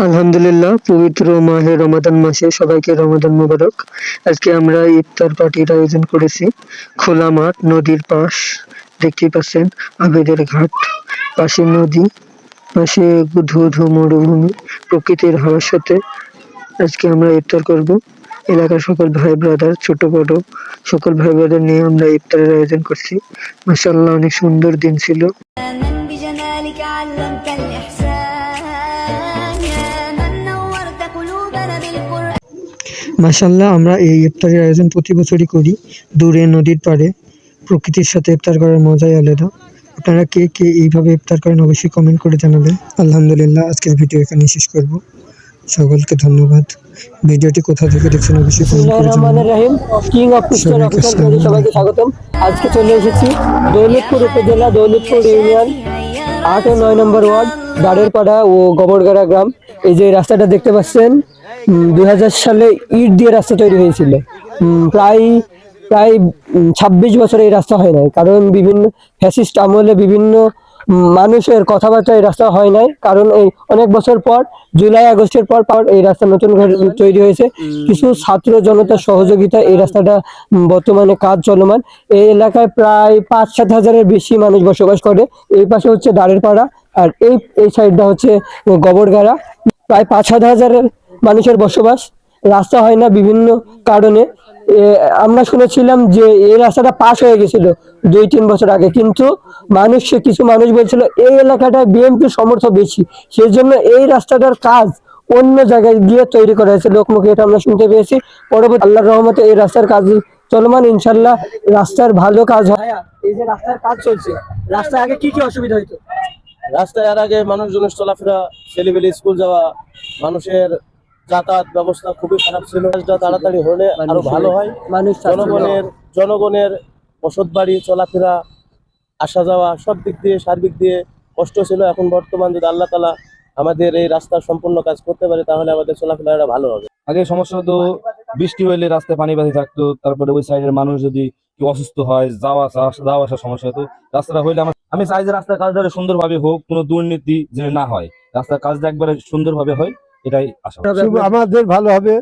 আলহামদুলিল্লাহ, পবিত্র মাহে রমাদান মাসে সবাইকে রমাদান মোবারক। আজকে আমরা ইফতার পার্টির আয়োজন করেছি খোলা মাঠ, নদীর পাশ, দেখতেই পাচ্ছেন আবেদের ঘাট, পাশে নদী, পাশে ধু ধু মরুভূমি, প্রকৃতির হাওয়ার সাথে আজকে আমরা ইফতার করব। এলাকার সকল ভাই ব্রাদার, ছোট বড় সকল ভাই ব্রাদার নিয়ে আমরা ইফতারের আয়োজন করছি। মাশাআল্লাহ, অনেক সুন্দর দিন ছিল। মাশাআল্লাহ, আমরা এই ইফতারের আয়োজন প্রতি বছরই করি। দূরে নদীর পাড়ে প্রকৃতির সাথে ইফতার করার মজাই আলাদা। আপনারা কে কে এইভাবে ইফতার করেন অবশ্যই কমেন্ট করে জানাবেন। আলহামদুলিল্লাহ, আজকের ভিডিও এখানে শেষ করব। সকলকে ধন্যবাদ। ভিডিওটি কোথা থেকে দেখছেন অবশ্যই কমেন্ট করে জানাবেন। কিং অফ পিকচার অফিসার পেজে সবাইকে স্বাগতম। আজকে চলে এসেছি দৌলতপুর উপজেলা, দৌলতপুর ইউনিয়ন 8 ও 9 নম্বর ওয়ার্ড, দাঁড়েরপাড়া ও গোবরগাড়া গ্রাম। এই যে রাস্তাটা দেখতে পাচ্ছেন, 2000 সালে ইট দিয়ে রাস্তা তৈরি হয়েছিল। প্রায় 26 বছর এই রাস্তা হয় নাই, কারণ বিভিন্ন ফ্যাসিস্ট আমলে বিভিন্ন মানুষের কথাবার্তা এই রাস্তা হয় নাই। কারণ এই অনেক বছর পর, জুলাই আগস্টের পর এই রাস্তা নতুন করে তৈরি হয়েছে। কিছু ছাত্র জনতার সহযোগিতা এই রাস্তাটা বর্তমানে কাজ চলমান। এই এলাকায় প্রায় 5-7 হাজারের বেশি মানুষ বসবাস করে। এই পাশে হচ্ছে দাঁড়েরপাড়া, আর এই সাইডটা হচ্ছে গোবরগাড়া। প্রায় 5-7 হাজারের মানুষের বসবাস। রাস্তা হয় না বিভিন্ন কারণে। আমরা শুনেছিলাম যে এই রাস্তাটা পাস হয়ে গেছিল 2-3 বছর আগে, কিন্তু কিছু মানুষ বলছিল এই এলাকাটায় বিএনপির সমর্থন বেশি, সেই জন্য এই রাস্তাটার কাজ অন্য জায়গায় গিয়ে তৈরি করা হয়েছে। লোকমুখে এটা আমরা শুনতে পেয়েছি। পরবর্তী আল্লাহর রহমতে এই রাস্তার কাজ চলমান, ইনশাল্লাহ রাস্তার ভালো কাজ হয়। এই যে রাস্তার কাজ চলছে, রাস্তায় আগে কি কি অসুবিধা হইতো? রাস্তায় এর আগে মানুষজনের চলাফেরা, ছেলেমেয়ে স্কুল যাওয়া, মানুষের যাতায়াত ব্যবস্থা খুবই খারাপ ছিল। তাড়াতাড়ি হলে আরো ভালো হয়। জনগণের বসত বাড়ি, চলাফেরা, আসা যাওয়া সব দিক দিয়ে সার্বিক দিয়ে কষ্ট ছিল। এখন বর্তমান যদি আল্লাহ তাআলা আমাদের এই রাস্তার সম্পূর্ণ কাজ করতে পারে, তাহলে আমাদের চলাফেরা ভালো হবে। আগে সমস্যা হতো, বৃষ্টি হইলে রাস্তায় পানি বাঁধি থাকতো, তারপরে ওই সাইডের মানুষ যদি কেউ অসুস্থ হয়, যাওয়া আসার সমস্যা হতো। রাস্তাটা হইলে আমি চাই যে রাস্তার কাজটা সুন্দরভাবে হোক, কোনো দুর্নীতি যেন না হয়, রাস্তার কাজটা একবারে সুন্দরভাবে হয়, এটাই আশা। আমাদের ভালো হবে,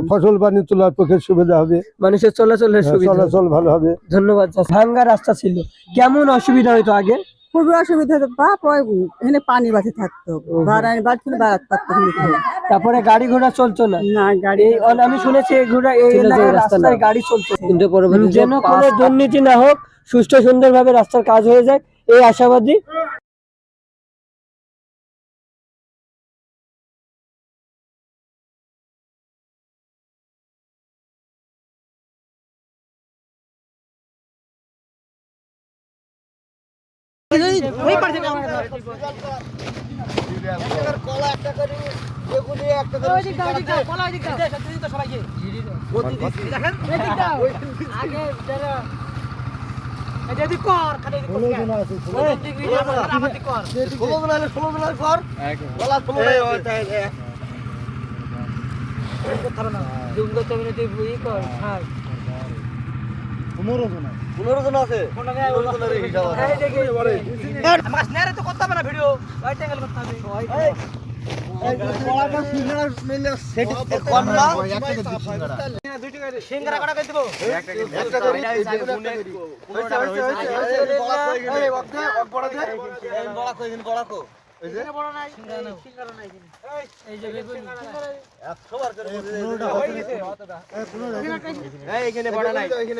ফসল পানি তোলার পক্ষে সুবিধা হবে, মানুষের চলাচল ভালো হবে। ধন্যবাদ। ভাঙ্গা রাস্তা ছিল, কেমন অসুবিধা হইতো আগে? খুবই অসুবিধা হতো, এখানে পানি বাঁচে থাকতো, তারপরে গাড়ি ঘোড়া চলতো না। গাড়ি আমি শুনেছি রাস্তায় গাড়ি চলতো, কিন্তু যেন কোনো দুর্নীতি না হোক, সুষ্ঠু সুন্দরভাবে রাস্তার কাজ হয়ে যায়, এই আশাবাদী।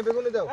বেগুনি দাও।